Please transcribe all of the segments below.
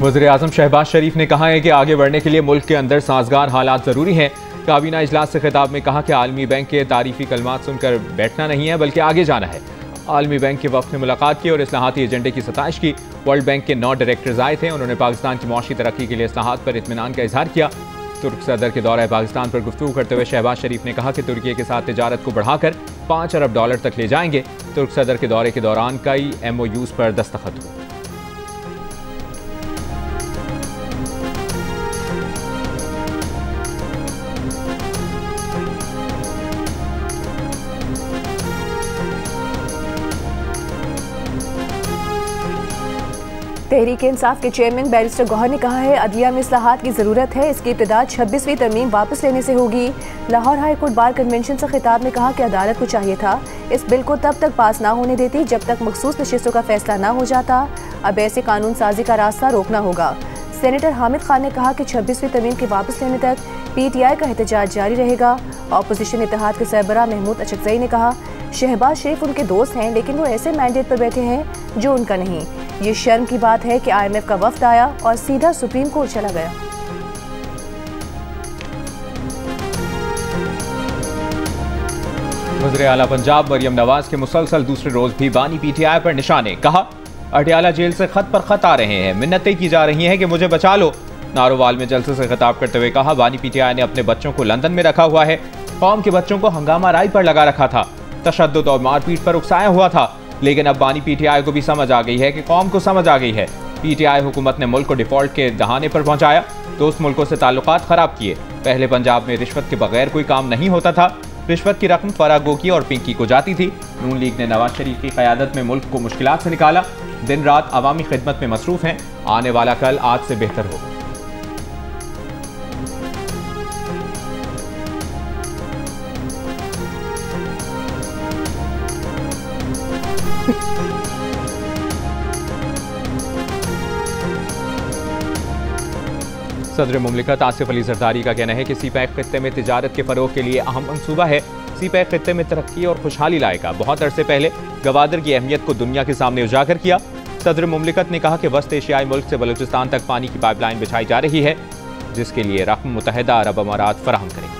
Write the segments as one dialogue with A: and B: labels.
A: वज़ीर आज़म शहबाज शरीफ ने कहा है कि आगे बढ़ने के लिए मुल्क के अंदर साजगार हालात ज़रूरी हैं। काबीना इजलास से खिताब में कहा कि आलमी बैंक के तारीफी कलमात सुनकर बैठना नहीं है बल्कि आगे जाना है। आलमी बैंक के वफ़द ने मुलाकात की और इस्लाहाती एजेंडे की सताइश की। वर्ल्ड बैंक के 9 डायरेक्टर्स आए थे। उन्होंने पाकिस्तान की मौशी तरक्की के लिए इस्लाहात पर इत्मीनान का इजहार किया। तुर्क सदर के दौरे पाकिस्तान पर गुफ्तगू करते हुए शहबाज शरीफ ने कहा कि तुर्की के साथ तिजारत को बढ़ाकर $5 अरब तक ले जाएंगे। तुर्क सदर के दौरे के दौरान कई MOUs पर दस्तखत हुए।
B: तहरीक इंसाफ के चेयरमैन बैरिस्टर गौहर ने कहा है अदलिया में इस्लाहात की ज़रूरत है। इसकी इब्तिदा 26वीं तरमीम वापस लेने से होगी। Lahore high court bar convention से खिताब में कहा कि अदालत को चाहिए था इस बिल को तब तक पास ना होने देती जब तक मखसूस नशिस्तों का फैसला ना हो जाता। अब ऐसे कानून साजी का रास्ता रोकना होगा। सेनेटर हामिद खान ने कहा कि 26वीं तरमीम के वापस लेने तक PTI का एहतजाज जारी रहेगा। अपोजिशन इत्तेहाद के सरबराह महमूद अचकज़ई ने कहा शहबाज शरीफ उनके दोस्त हैं लेकिन वो ऐसे मैंडेट पर बैठे हैं जो उनका नहीं। ये शर्म की बात है कि IMF का वफ्द आया और सीधा सुप्रीम कोर्ट चला गया।
A: वज़ीर आला पंजाब मरियम नवाज के मुसलसल दूसरे रोज भी बानी PTI पर निशाने। कहा अटियाला जेल से खत पर खत आ रहे हैं, मिन्नतें की जा रही हैं कि मुझे बचा लो। नारोवाल में जलसे से खिताब करते हुए कहा बानी PTI ने अपने बच्चों को लंदन में रखा हुआ है। कौम के बच्चों को हंगामा राय पर लगा रखा था, तशद्दुद और मारपीट पर उकसाया हुआ था। लेकिन अब बानी PTI को भी समझ आ गई है कि कौम को समझ आ गई है। PTI हुकूमत ने मुल्क को डिफॉल्ट के दहाने पर पहुंचाया, दोस्त मुल्कों से ताल्लुकात खराब किए। पहले पंजाब में रिश्वत के बगैर कोई काम नहीं होता था। रिश्वत की रकम फराह गोकी और पिंकी को जाती थी। नून लीग ने नवाज शरीफ की क़यादत में मुल्क को मुश्किलात से निकाला। दिन रात अवामी खिदमत में मसरूफ हैं। आने वाला कल आज से बेहतर होगा। सदर मुमलिकत आसिफ अली जरदारी का कहना है कि सीपैक खित्ते में तिजारत के फरोग के लिए अहम मंसूबा है। सीपैक खित्ते में तरक्की और खुशहाली लाएगा। बहुत अरसे पहले गवादर की अहमियत को दुनिया के सामने उजागर किया। सदर मुमलिकत ने कहा कि वस्त एशियाई मुल्क से बलूचिस्तान तक पानी की पाइपलाइन बिछाई जा रही है जिसके लिए रकम मुत्तहिदा अरब अमारात फराहम करेगी।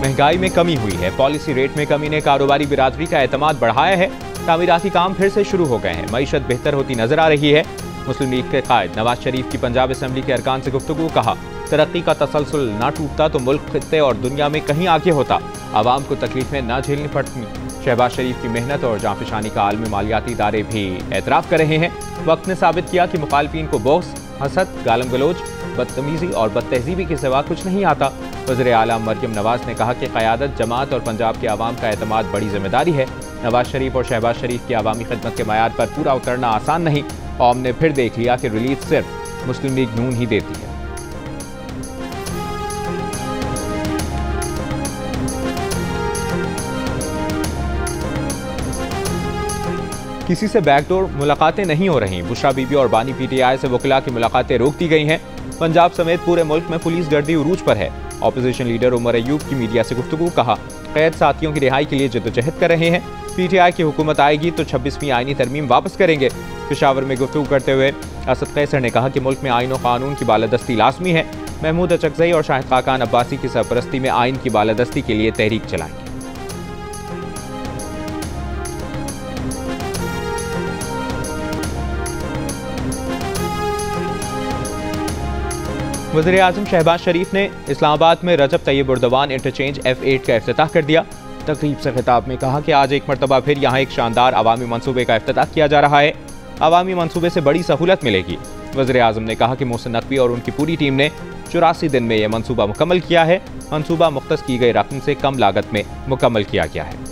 A: महंगाई में कमी हुई है। पॉलिसी रेट में कमी ने कारोबारी बिरादरी का एतमाद बढ़ाया है। तामीराती काम फिर से शुरू हो गए हैं। मईशत बेहतर होती नजर आ रही है। मुस्लिम लीग के कायद नवाज शरीफ की पंजाब असम्बली के अरकान से गुफ्तगू। कहा तरक्की का तसलसल ना टूटता तो मुल्क खित्ते और दुनिया में कहीं आगे होता। आवाम को तकलीफें ना झेलनी पड़ती। शहबाज शरीफ की मेहनत और जांफशानी का आलमी मालियाती इदारे भी एतराफ़ कर रहे हैं। वक्त ने साबित किया कि मुखालफिन को बोस, हसद, गालम गलोच, बदतमीजी और बदतहजीबी के सिवा कुछ नहीं आता। वज़ीर आला मरियम नवाज ने कहा कि क़यादत, जमात और पंजाब के आवाम का एतमाद बड़ी जिम्मेदारी है। नवाज शरीफ और शहबाज शरीफ की आवामी खिदमत के मयार पर पूरा उतरना आसान नहीं। कौम ने फिर देख लिया कि रिलीफ सिर्फ मुस्लिम लीग नून ही देती है। किसी से बैकडोर मुलाकातें नहीं हो रही। बुशरा बीबी और बानी PTI से वकिला की मुलाकातें रोक दी गई हैं। पंजाब समेत पूरे मुल्क में पुलिस गर्दी उरूज पर है। ऑपोजिशन लीडर उमर अयूब की मीडिया से गुफ्तगू। कहा कैद साथियों की रिहाई के लिए जद्दोजहद कर रहे हैं। PTI की हुकूमत आएगी तो 26वीं आईनी तरमीम वापस करेंगे। पेशावर में गुफ्तगू करते हुए असद कैसर ने कहा कि मुल्क में आईन और कानून की बालादस्ती लाजमी है। महमूद अचकज़ई और शाहिद खाकान अब्बासी की सरपरस्ती में आइन की बालादस्ती के लिए तहरीक चलाएंगे। वज़ीर आज़म शहबाज शरीफ ने इस्लामाबाद में रजब तैयब उर्दवान इंटरचेंज F8 का इफ्तिताह कर दिया। तकरीब से खिताब में कहा कि आज एक मरतबा फिर यहाँ एक शानदार अवामी मनसूबे का इफ्तिताह किया जा रहा है। अवामी मनसूबे से बड़ी सहूलत मिलेगी। वज़ीर आज़म ने कहा कि मोहसिन नकवी और उनकी पूरी टीम ने 84 दिन में यह मनसूबा मुकम्मल किया है। मनसूबा मुख्तस की गई रकम से कम लागत में मुकम्मल किया गया है।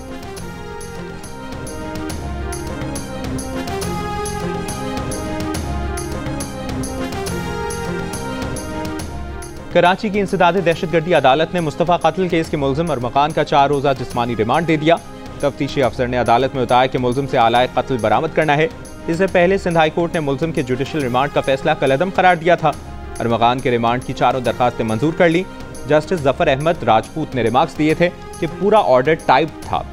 A: कराची की इंसदाद दहशतगर्दी अदालत ने मुस्तफ़ा कत्ल केस के मुलजिम अरमकान का 4 रोज़ा जिस्मानी रिमांड दे दिया। तफ्तीशी अफसर ने अदालत में बताया कि मुलजिम से आलाए कत्ल बरामद करना है। इससे पहले सिंध हाई कोर्ट ने मुलजिम के जुडिशल रिमांड का फैसला कलअदम करार दिया था। अरमकान के रिमांड की 4 दरखास्तें मंजूर कर ली। जस्टिस जफर अहमद राजपूत ने रिमार्क्स दिए थे कि पूरा ऑर्डर टाइप था,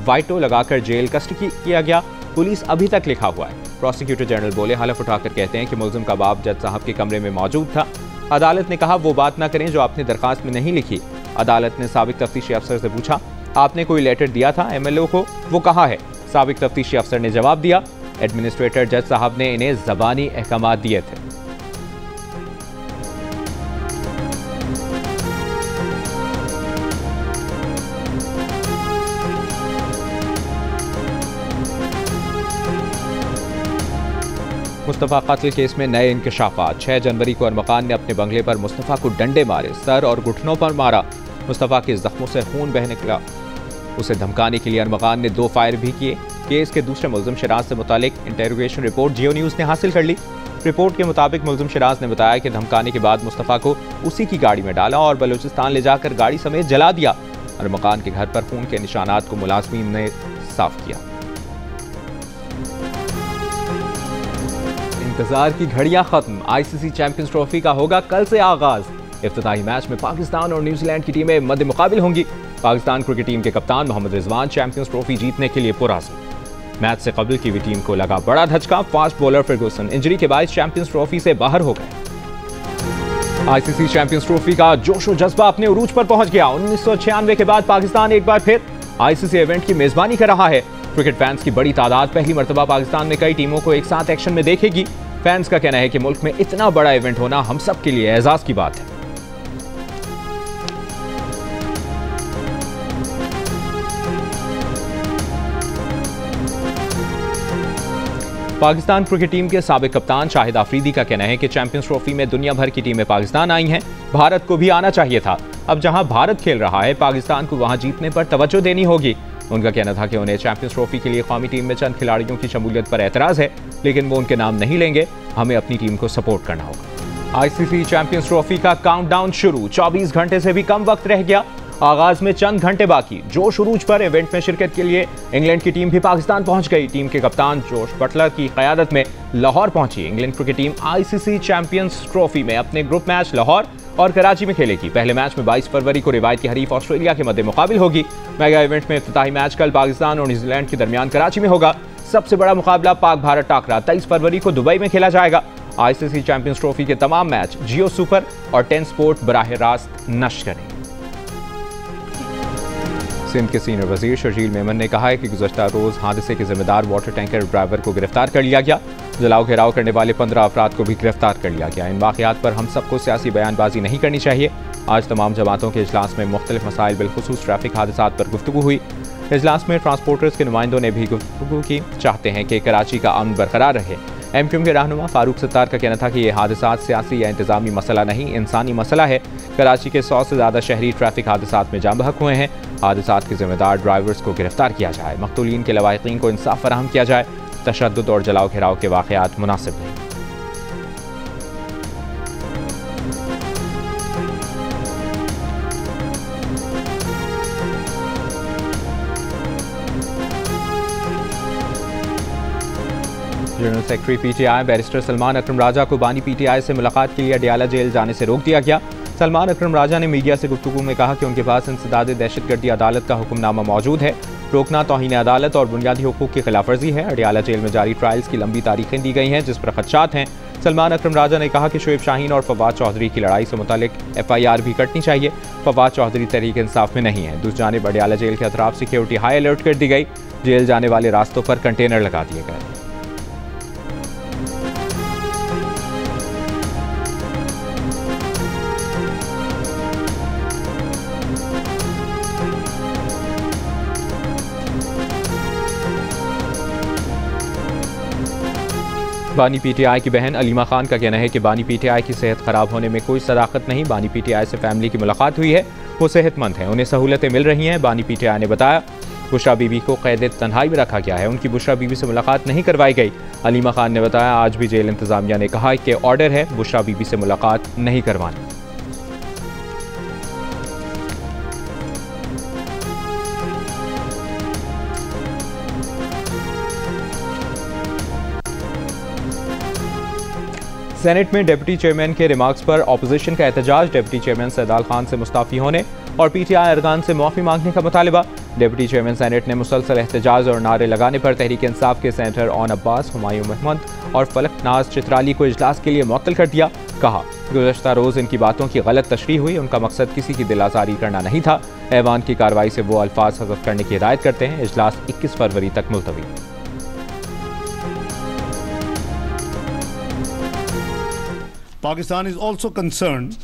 A: वाइटो लगाकर जेल कस्टडी किया गया, पुलिस अभी तक लिखा हुआ है। प्रोसिक्यूटर जनरल बोले, हलफ उठाकर कहते हैं कि मुलजिम का बाप जज साहब के कमरे में मौजूद था। अदालत ने कहा वो बात ना करें जो आपने दरखास्त में नहीं लिखी। अदालत ने साबिक तफ्तीशी अफसर से पूछा, आपने कोई लेटर दिया था एमएलओ को, वो कहा है? साबिक तफ्तीशी अफसर ने जवाब दिया, एडमिनिस्ट्रेटर जज साहब ने इन्हें ज़बानी अहकाम दिए थे। मुस्तफ़ा कत्ल केस में नए इंकशाफात। 6 जनवरी को अरमकान ने अपने बंगले पर मुस्तफ़ा को डंडे मारे, सर और घुटनों पर मारा। मुस्तफ़ा के जख्मों से खून बह निकला। उसे धमकाने के लिए अरमकान ने 2 फायर भी किए। केस के दूसरे मुलजिम शिराज से मुतालिक इंटेरोगेशन रिपोर्ट जियो न्यूज़ ने हासिल कर ली। रिपोर्ट के मुताबिक मुलजिम शिराज ने बताया कि धमकाने के बाद मुस्तफ़ा को उसी की गाड़ी में डाला और बलूचिस्तान ले जाकर गाड़ी समेत जला दिया। अरमकान के घर पर खून के निशानात को मुलाजमीन ने साफ किया। इंतजार की घड़ियां खत्म। आईसीसी चैंपियंस ट्रॉफी का होगा कल से आगाज। इफ्तिताही मैच में पाकिस्तान और न्यूजीलैंड की टीमें मद्दे मुकाबिल होंगी। पाकिस्तान क्रिकेट टीम के कप्तान मोहम्मद रिजवान चैंपियंस ट्रॉफी जीतने के लिए पुरअज़्म। मैच से कबल की हुई टीम को लगा बड़ा धचका। फास्ट बॉलर फर्गूसन इंजरी के बाद चैंपियंस ट्रॉफी से बाहर हो गए। आईसीसी चैंपियंस ट्रॉफी का जोश और जज्बा अपने उरूज पर पहुंच गया। 1996 के बाद पाकिस्तान एक बार फिर आईसीसी इवेंट की मेजबानी कर रहा है। क्रिकेट फैंस की बड़ी तादाद पहली मर्तबा पाकिस्तान में कई टीमों को एक साथ एक्शन में देखेगी। फैंस का कहना है कि मुल्क में इतना बड़ा इवेंट होना हम सब के लिए एजाज की बात है। पाकिस्तान क्रिकेट टीम के साबिक कप्तान शाहिद आफरीदी का कहना है कि चैंपियंस ट्रॉफी में दुनिया भर की टीमें पाकिस्तान आई हैं। भारत को भी आना चाहिए था। अब जहां भारत खेल रहा है, पाकिस्तान को वहां जीतने पर तवज्जो देनी होगी। उनका कहना था कि उन्हें चैंपियंस ट्रॉफी के लिए कौमी टीम में चंद खिलाड़ियों की शमूलियत पर एतराज है, लेकिन वो उनके नाम नहीं लेंगे। हमें अपनी टीम को सपोर्ट करना होगा। आईसीसी चैंपियंस ट्रॉफी का काउंटडाउन शुरू। 24 घंटे से भी कम वक्त रह गया। आगाज में चंद घंटे बाकी। जोश उरूज पर। इवेंट में शिरकत के लिए इंग्लैंड की टीम भी पाकिस्तान पहुंच गई। टीम के कप्तान जोश बटलर की क़यादत में लाहौर पहुंची। England cricket team ICC champions trophy में अपने ग्रुप मैच लाहौर और कराची में खेलेगी। पहले मैच में 22 फरवरी को रिवायती हरीफ ऑस्ट्रेलिया के मद्दे मुकाबिल होगी। मेगा इवेंट में इफ्तिताही मैच कल पाकिस्तान और न्यूजीलैंड के दरमियान कराची में होगा। सबसे बड़ा मुकाबला पाक भारत टाकरा 23 फरवरी को दुबई में खेला जाएगा। आईसीसी चैंपियंस ट्रॉफी के तमाम मैच जियो सुपर और 10 स्पोर्ट बराह रास्त नश्र करेंगे। सिंध के सीनियर वजीर शर्जील मेमन ने कहा है कि गुज़श्ता रोज़ हादसे के जिम्मेदार वाटर टैंकर ड्राइवर को गिरफ्तार कर लिया गया। जलाओ घेराव करने वाले 15 अफराद को भी गिरफ्तार कर लिया गया। इन वाक़यात पर हम सबको सियासी बयानबाजी नहीं करनी चाहिए। आज तमाम जमातों के इजलास में मुख्तलिफ मसाइल बिलखुसूस ट्रैफिक हादसात पर गुफ्तगू हुई। इजलास में ट्रांसपोर्टर्स के नुमाइंदों ने भी गुफ्तगू की। चाहते हैं कि कराची का अमन बरकरार रहे। एमक्यूएम के रहनुमा फारूक सत्तार का कहना था कि यह हादसात सियासी या इंतजामी मसला नहीं, इंसानी मसला है। कराची के 100 से ज़्यादा शहरी ट्रैफिक हादसात में जाम बहक हुए हैं। हादसात के जिम्मेदार ड्राइवर्स को गिरफ्तार किया जाए। मक़तूलीन के लवाहिकीन को इंसाफ फराहम किया जाए। तशद्दुद और जलाओ घेराव के वाक़यात मुनासिब नहीं। General secretary PTI barrister Salman Akram Raja को बानी पीटीआई से मुलाकात के लिए अडियाला जेल जाने से रोक दिया गया। सलमान अकरम राजा ने मीडिया से गुफ्तगू में कहा कि उनके पास इंसदाद दहशतगर्दी अदालत का हुक्मनामा मौजूद है। रोकना तौहीन अदालत और बुनियादी हुकूक की खिलाफवर्जी है। अडियाला जेल में जारी ट्रायल्स की लंबी तारीखें दी गई हैं जिस पर खदशात हैं। सलमान अकरम राजा ने कहा कि शोएब शाहीन और फवाद चौधरी की लड़ाई से मुतालिक FIR भी कटनी चाहिए। फवाद चौधरी तहरीक इंसाफ में नहीं है। दूसरी जानिब अडियाला जेल के अतराफ सिक्योरिटी हाई अलर्ट कर दी गई। जेल जाने वाले रास्तों पर कंटेनर लगा दिए गए। बानी पीटीआई की बहन अलीमा खान का कहना है कि बानी पीटीआई की सेहत खराब होने में कोई सदाकत नहीं। बानी पीटीआई से फैमिली की मुलाकात हुई है, वो सेहतमंद हैं, उन्हें सहूलतें मिल रही हैं। बानी पीटीआई ने बताया बुशरा बीबी को कैद तन्हाई में रखा गया है, उनकी बुशरा बीबी से मुलाकात नहीं करवाई गई। अलीमा खान ने बताया आज भी जेल इंतजामिया ने कहा कि ऑर्डर है बुशरा बीबी से मुलाकात नहीं करवानी। सेनेट में डिप्टी चेयरमैन के रिमार्क्स पर ऑपोजिशन का एहतजाज, डिप्टी चेयरमैन सैदाल खान से मुस्ताफी होने और पीटीआई अरकान से माफी मांगने का मुतालिबा। डिप्टी चेयरमैन सेनेट ने मुसलसल एहतजाज और नारे लगाने पर तहरीक इंसाफ के सेनेटर ओन अब्बास, हुमायूं महमद और फलक नाज चित्राली को इजलास के लिए मुअत्तल कर दिया। कहा, गुज़श्ता रोज़ इनकी बातों की गलत तशरीह हुई, उनका मकसद किसी की दिल आज़ारी करना नहीं था। ऐवान की कार्रवाई से वो अल्फाज हज़फ करने की हिदायत करते हैं। इजलास 21 फरवरी तक मुलतवी।
C: Pakistan is also concerned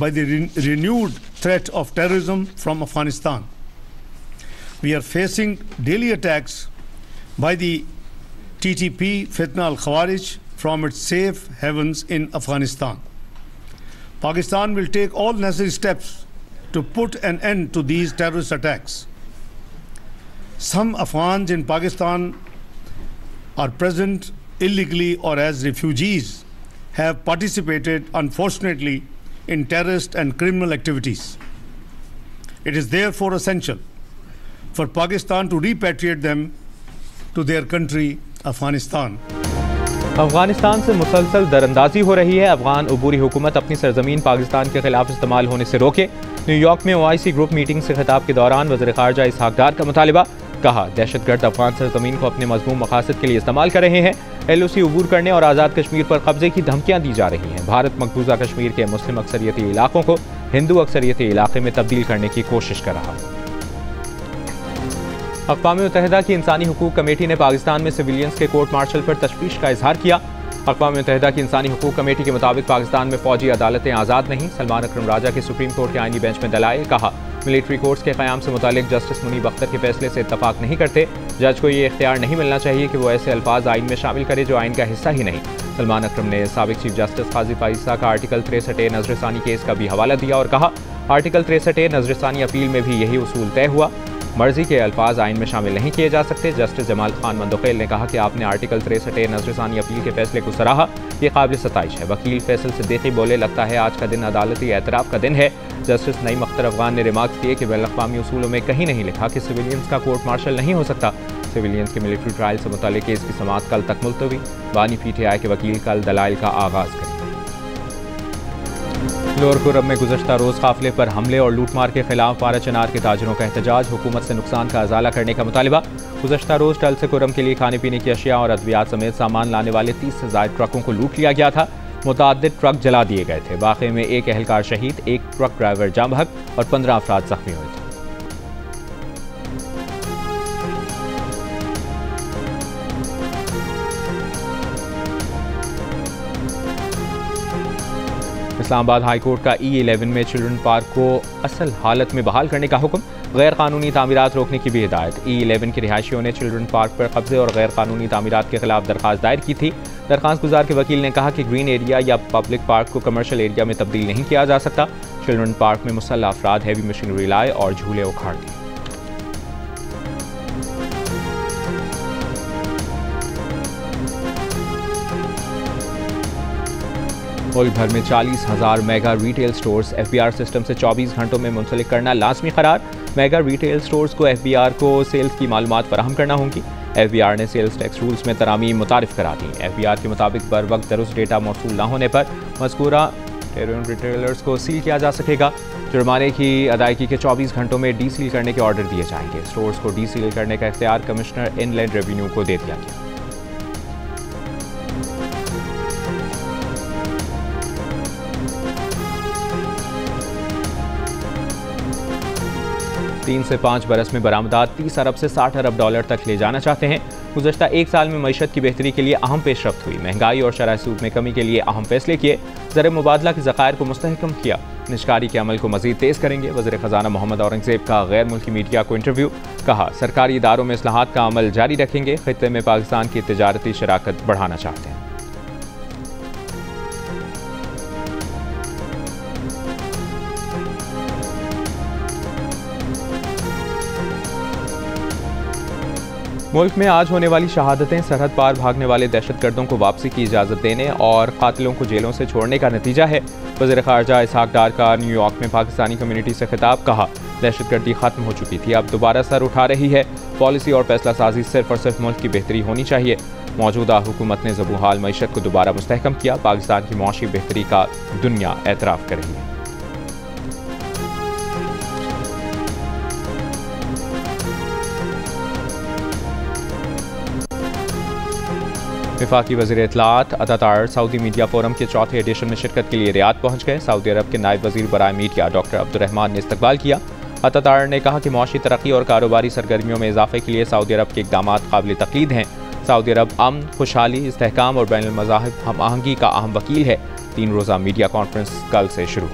C: by the renewed threat of terrorism from Afghanistan. We are facing daily attacks by the TTP Fitna al-Khawarij from its safe havens in Afghanistan. Pakistan will take all necessary steps to put an end to these terrorist attacks. Some Afghans in Pakistan are present illegally or as refugees have participated, unfortunately, in terrorist and criminal activities. It is therefore essential for Pakistan to repatriate them to their country, Afghanistan.
A: Afghanistan से मुसलसल दरअंदाजी हो रही है। अफगान अबूरी हुकूमत अपनी सरजमीन पाकिस्तान के खिलाफ इस्तेमाल होने से रोके। न्यूयॉर्क में OIC ग्रुप मीटिंग से खिताब के दौरान वज़ीर ख़ारजा इसहाक डार का मुतालिबा। कहा, दहशतगर्द अफगान सरजमीन को अपने मज़मूम मकासद के लिए इस्तेमाल कर रहे हैं। LOC अबूर करने और आज़ाद कश्मीर पर कब्जे की धमकियां दी जा रही हैं। भारत मकबूजा कश्मीर के मुस्लिम अक्सरियती इलाकों को हिंदू अक्सरियती इलाके में तब्दील करने की कोशिश कर रहा है। अक़वाम मुत्तहिदा की इंसानी हुकूक कमेटी ने पाकिस्तान में सिविलियंस के कोर्ट मार्शल पर तशवीश का इजहार किया। अक़वाम मुत्तहिदा की इंसानी हुकूक कमेटी के मुताबिक पाकिस्तान में फौजी अदालतें आज़ाद नहीं। सलमान अकरम राजा के सुप्रीम कोर्ट के आईनी बेंच में दलाइल। कहा, मिलिट्री कोर्ट्स के क़याम से मुतालिक जस्टिस मुनीब अख्तर के फैसले से इत्तफाक नहीं करते। जज को ये इख्तियार नहीं मिलना चाहिए कि वो ऐसे अल्फाज आइन में शामिल करे जो आइन का हिस्सा ही नहीं। सलमान अकरम ने साबिक चीफ जस्टिस काजी फाइसा का आर्टिकल 63A नजरसानी केस का भी हवाला दिया और कहा, आर्टिकल 63A नजरसानी अपील में भी यही उसूल तय हुआ। मर्जी के अल्फाज आइन में शामिल नहीं किए जा सकते। जस्टिस जमाल खान मंदोखेल ने कहा कि आपने आर्टिकल 63A नजरसानी अपील के फैसले को सराहा, ये काबिल सताइश है। वकील फैसल सिद्दीकी बोले, लगता है आज का दिन अदालती एतराफ़ का दिन है। जस्टिस नईम अख्तर अफगान ने रिमार्क्स किए कि बैनुल-अक़वामी उसूलों में कहीं नहीं लिखा कि सिविलियंस का कोर्ट मार्शल नहीं हो सकता। सिविलियंस के मिलिट्री ट्रायल से मुताल्लिक़ केस की समाअत कल तक मुलतवी। बानी PTI के वकील कल दलाइल का आगाज़ करेंगे। लोअर खुर्रम में गुज़श्ता रोज़ काफ़िले पर हमले और लूटमार के खिलाफ पारा चनार के ताजरों का एहतजाज, हुकूमत से नुकसान का अजाला करने का मुतालिबा। गुज़श्ता रोज़ टल से खुर्रम के लिए खाने पीने की अशिया और अद्वियात समेत सामान लाने वाले 30 से ज़ायद ट्रकों को लूट लिया गया था। मुतअद्दिद ट्रक जला दिए गए थे। वाक़े में एक एहलकार शहीद, एक ट्रक ड्राइवर जाँ बहक और 15 अफराद जख्मी हुए थे। इस्लामाबाद हाई कोर्ट का E11 में चिल्ड्रन पार्क को असल हालत में बहाल करने का हुक्म, गैर कानूनी तामीरात रोकने की भी हिदायत। E11 के रिहायशियों ने चिल्ड्रन पार्क पर कब्जे और गैर कानूनी तामीरात के खिलाफ दरख्वास्त दायर की थी। दरख्वास्त गुजार के वकील ने कहा कि ग्रीन एरिया या पब्लिक पार्क को कमर्शियल एरिया में तब्दील नहीं किया जा सकता। चिल्ड्रन पार्क में मुसल्लह अफराद हैवी मशीनरी लाए और झूले उखाड़ दिए। मुल्क भर में 40,000 mega retail stores FBR system से 24 घंटों में मुंसलिक करना लाजमी करार। मेगा रिटेल स्टोर्स को FBR को सेल्स की मालूमात फराहम करना होंगी। FBR ने सेल्स टैक्स रूल्स में तरामीम मुतारिफ करा दी। FBR के मुताबिक बर वक्त दुरुस्त डेटा मौसूल न होने पर मज़कूरा रिटेलर्स को सील किया जा सकेगा। जुर्माने की अदायगी के 24 घंटों में डीसील करने के ऑर्डर दिए जाएंगे। स्टोर्स को डीसील करने का इख्तियार कमिश्नर इनलैंड रेवेन्यू को दे दिया गया। $3 से 5 बरस में बरामदात 30 अरब से 60 अरब डॉलर तक ले जाना चाहते हैं। गुज़श्ता एक साल में मईशत की बेहतरी के लिए अहम पेशरफ्त हुई। महंगाई और शरह सूद में कमी के लिए अहम फैसले किए। ज़र मुबादला के ज़खायर को मुस्तहकम किया। निष्कारी के अमल को मज़ीद तेज़ करेंगे। वज़ीर ख़ज़ाना मोहम्मद औरंगज़ेब का गैर मुल्की मीडिया को इंटरव्यू। कहा, सरकारी इदारों में इस्लाहात का अमल जारी रखेंगे। ख़ित्ते में पाकिस्तान की तिजारती शराकत बढ़ाना चाहते हैं। मुल्क में आज होने वाली शहादतें सरहद पार भागने वाले दहशतगर्दों को वापसी की इजाज़त देने और कातिलों को जेलों से छोड़ने का नतीजा है। वज़ीर ख़ारजा इसहाक डार का न्यूयॉर्क में पाकिस्तानी कम्युनिटी से खिताब, कहा दहशतगर्दी ख़त्म हो चुकी थी, अब दोबारा सर उठा रही है। पॉलिसी और फैसला साजी सिर्फ और सिर्फ मुल्क की बेहतरी होनी चाहिए। मौजूदा हुकूमत ने ज़बूहाल मईशत को दोबारा मुस्तहकम किया। पाकिस्तान की मुआशी बेहतरी का दुनिया एतराफ़ कर रही है। वफाकी वज़ीर इत्तलात अतातार सऊदी मीडिया फोरम के चौथे एडिशन में शिरकत के लिए रियाद पहुँच गए। सऊदी अरब के नायब वज़ीर बराए मीडिया डॉक्टर अब्दुर्रहमान ने इस्तकबाल किया। अतातार ने कहा कि मुआशी तरक्की और कारोबारी सरगर्मियों में इजाफे के लिए सऊदी अरब के इक़दाम काबिल तक़लीद हैं। सऊदी अरब अमन, खुशहाली, इस्तेहकाम और बैनुल मज़ाहिब हम आहंगी का अहम वकील है। 3 रोज़ा मीडिया कॉन्फ्रेंस कल से शुरू।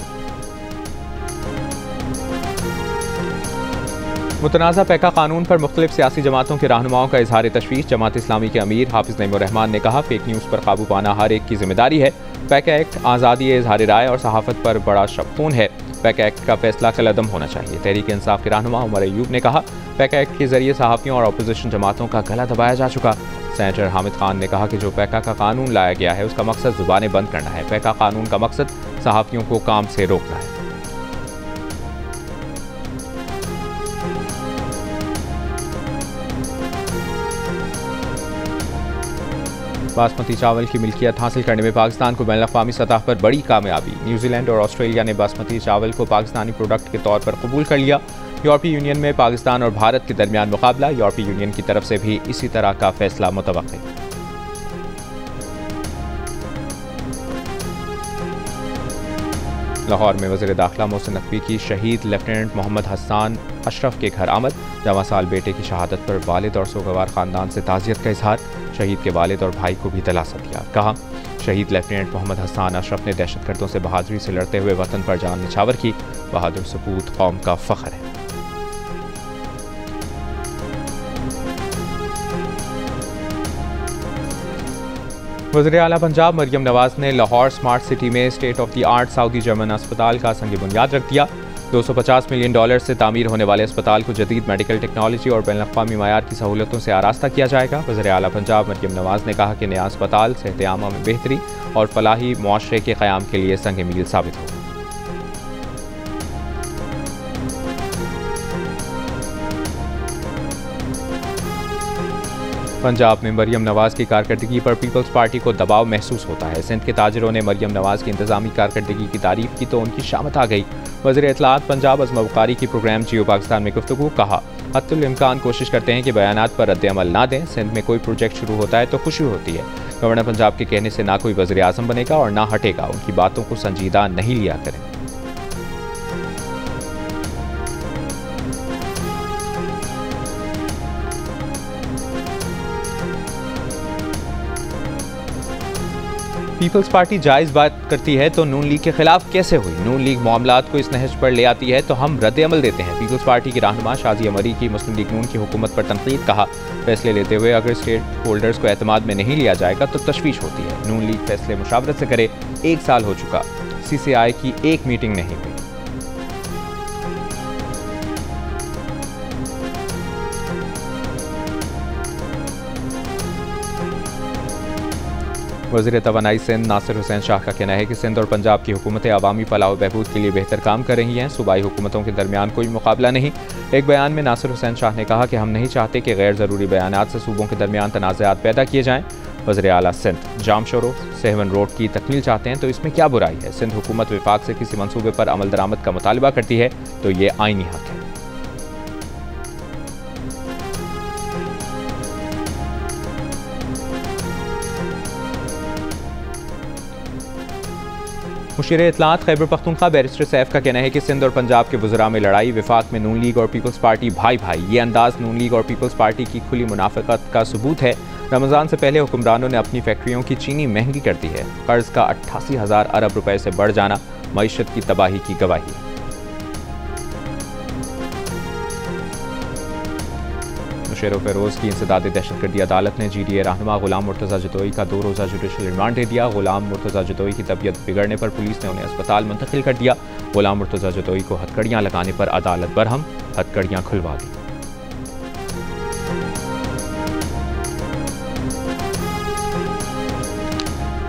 A: मुतनाज़ा पैका कानून पर मुख्तलिफ सियासी जमातों के रहनुमाओं का इजहार तशवीश। जमात इस्लामी के अमीर हाफिज़ नईमुर्रहमान ने कहा फेक न्यूज़ पर काबू पाना हर एक की जिम्मेदारी है। पैका एक्ट आज़ादी इजहार राय और सहाफ़त पर बड़ा शबखून है। पैका एक्ट का फैसला कलअदम होना चाहिए। तहरीक इंसाफ के रहनुमा उमर अयूब ने कहा पैका एक्ट के जरिए सहाफ़ियों और अपोजिशन जमातों का गला दबाया जा चुका। सेनेटर हामिद खान ने कहा कि जो पैका का कानून लाया गया है उसका मकसद ज़ुबानें बंद करना है। पैका कानून का मकसद सहाफ़ियों को काम से रोकना है। बासमती चावल की मिल्कियत हासिल करने में पाकिस्तान को बैनुल-अक़वामी सतह पर बड़ी कामयाबी। न्यूजीलैंड और ऑस्ट्रेलिया ने बासमती चावल को पाकिस्तानी प्रोडक्ट के तौर पर कबूल कर लिया। यूरोपीय यूनियन में पाकिस्तान और भारत के दरमियान मुकाबला। यूरोपीय यूनियन की तरफ से भी इसी तरह का फैसला मुतवक्किल। लाहौर में वज़ीर दाखिला मोहसिन नकवी की शहीद लेफ्टिनेंट मोहम्मद हसन अशरफ के घर आमद। रवां साल बेटे की शहादत पर वालिद और सोगवार ख़ानदान से ताज़ियत का इजहार। शहीद के वालिद और भाई को भी दिलासा दिया। कहा शहीद लेफ्टिनेंट मोहम्मद हसन अशरफ ने दहशतगर्दों से बहादुरी से लड़ते हुए वतन पर जान निछावर की। बहादुर सपूत कौम का फ़ख्र है। वज़ीर आला पंजाब मरियम नवाज ने लाहौर स्मार्ट सिटी में state of the art Saudi German अस्पताल का संग बुनियाद रख दिया। $250 मिलियन से तामीर होने वाले अस्पताल को जदीद मेडिकल टेक्नोलॉजी और बैनुल-अक़वामी मयार की सहूलतों से आरास्ता किया जाएगा। वज़ीर आला पंजाब मरियम नवाज ने कहा कि नया अस्पताल सेहत-ए-आमा में बेहतरी और फलाही मुआशरे के क़याम के लिए संग मील साबित होगा। पंजाब में मरियम नवाज की कारकर्दगी पर पीपल्स पार्टी को दबाव महसूस होता है। सिंध के ताजरों ने मरियम नवाज की इंतजामी कारकर्दगी की तारीफ की तो उनकी शामत आ गई। वज़ीर इत्तलात पंजाब अज़म बुखारी की प्रोग्राम जियो पाकिस्तान में गुफ्तगू, कहा हत्तुल इम्कान कोशिश करते हैं कि बयानात पर रद्द अमल ना दें। सिंध में कोई प्रोजेक्ट शुरू होता है तो खुशी होती है। गवर्नर पंजाब के कहने से ना कोई वज़ीर आज़म बनेगा और ना हटेगा। उनकी बातों को संजीदा नहीं लिया करें। पीपल्स पार्टी जायज़ बात करती है तो नून लीग के खिलाफ कैसे हुई? नून लीग मामलात को इस नहज पर ले आती है तो हम रद्द अमल देते हैं। पीपल्स पार्टी की रहनुमा शाज़िया मरी की मुस्लिम लीग नून की हुकूमत पर तनकीद, कहा फैसले लेते हुए अगर स्टेक होल्डर्स को एतमाद में नहीं लिया जाएगा तो तशवीश होती है। नून लीग फैसले मुशावरत से करे। 1 साल हो चुका, CCI की एक मीटिंग नहीं हुई। वज़ीर तवानाई सिंध नासिर हुसैन शाह का कहना है कि सिंध और पंजाब की हुकूमतें अवामी फलाह व बहबूद के लिए बेहतर काम कर रही हैं। सूबाई हुकूमतों के दरमियान कोई मुकाबला नहीं। एक बयान में नासिर हुसैन शाह ने कहा कि हम नहीं चाहते कि गैर ज़रूरी बयानात से सूबों के दरमियान तनाज़ात पैदा किए जाएँ। वज़ीर आला सिंध जाम शोरो सेवन रोड की तकमील चाहते हैं तो इसमें क्या बुराई है? सिंध हुकूमत विफाक से किसी मनसूबे पर अमल दरामद का मुतालबा करती है तो ये आईनी हक है। मुशीर इत्तलात खैबर पख्तूनख्वा बैरिस्टर सैफ का कहना है कि सिंध और पंजाब के वज़रा में लड़ाई, विफाक में नून लीग और पीपल्स पार्टी भाई भाई। ये अंदाज नून लीग और पीपल्स पार्टी की खुली मुनाफिकत का सबूत है। रमज़ान से पहले हुक्मरानों ने अपनी फैक्ट्रियों की चीनी महंगी कर दी है। कर्ज का 88,000 अरब रुपए से बढ़ जाना मईशत की तबाही की गवाही है। मुशर्रफ फिरोज की इंसदाद दहशतगर्दी अदालत ने GDA रहनुमा गुलाम मुर्तज़ा जतोई का 2 रोज़ा जुडिशल रिमांड दे दिया। गुलाम मुर्तज़ा जतोई की तबीयत बिगड़ने पर पुलिस ने उन्हें अस्पताल मुंतकिल कर दिया। गुलाम मुर्तज़ा जतोई को हथकड़ियाँ लगाने पर अदालत बरहम, हथकड़ियाँ खुलवा दी।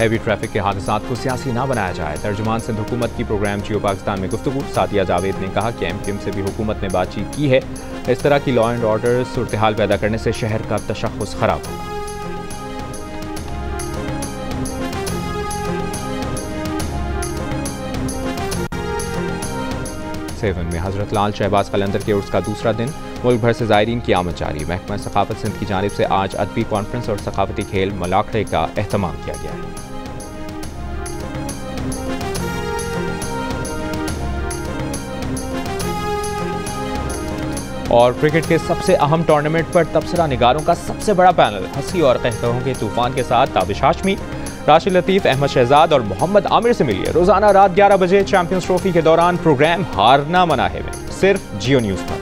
A: हैवी ट्रैफिक के हादसात को सियासी ना बनाया जाए, तर्जुमान सिंध हुकूमत की प्रोग्राम जियो पाकिस्तान में गुफ्तगू। सादिया जावेद ने कहा कि एमक्यूएम से भी हुकूमत ने बातचीत की है। इस तरह की लॉ एंड ऑर्डर सूरत हाल पैदा करने से शहर का तशख़्ख़ुस खराब होगा। सेवन में हजरत लाल शहबाज कलंदर के उर्स का दूसरा दिन, मुल्क भर से ज़ायरीन की आमद जारी। महकमा सकाफत सिंध की जानिब से आज अदबी कॉन्फ्रेंस और सकाफती खेल मलाखड़े का एहतमाम किया गया है। और क्रिकेट के सबसे अहम टूर्नामेंट पर तबसरा निगारों का सबसे बड़ा पैनल, हंसी और कहकहों के तूफान के साथ ताबिश हाशमी, राशिद लतीफ़, अहमद शहजाद और मोहम्मद आमिर से मिलिए। रोजाना रात 11 बजे चैंपियंस ट्रॉफी के दौरान प्रोग्राम हारना मना है में सिर्फ जियो न्यूज़ पर।